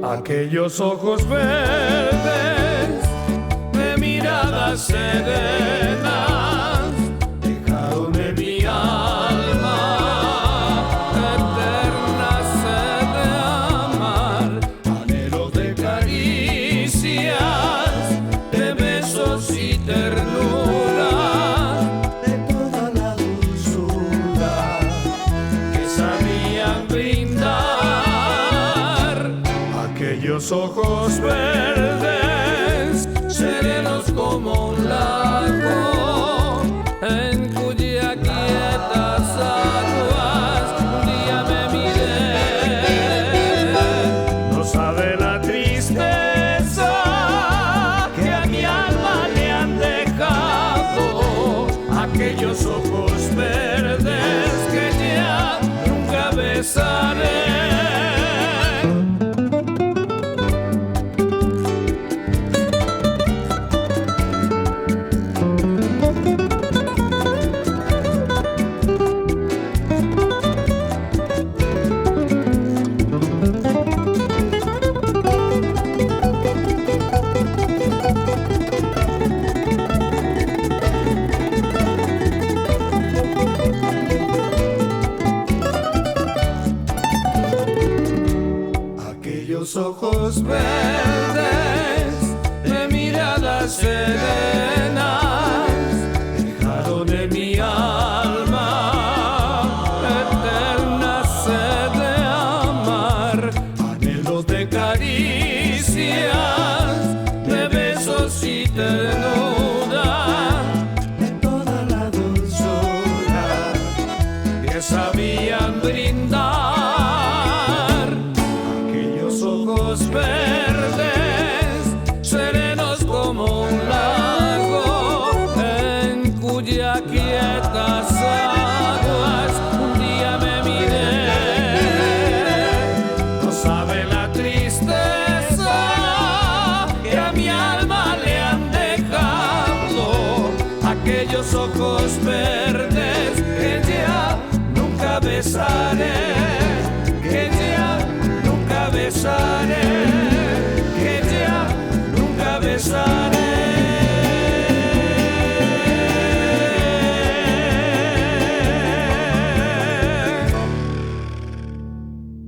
Aquellos ojos verdes de mirada serena dejaron en mi alma eterna sed de amar, anhelos de caricias, de besos y ternura, de toda la dulzura que sabían brindar. Aquellos ojos verdes, serenos como un lago, en cuya quietas aguas un día me miré. No sabe la tristeza que a mi alma le han dejado aquellos ojos verdes que ya nunca besaré. Aquellos ojos verdes de mirada serenas dejaron en mi alma eterna sed de amar, anhelos de caricias, de besos y ternura, de toda la dulzura que sabían brindar. Aquellos ojos verdes, serenos como un lago, en cuya quietas aguas un día me miré. No sabe la tristeza que a mi alma le han dejado aquellos ojos verdes que ya nunca besaré, que ya nunca besaré, que ya nunca besaré.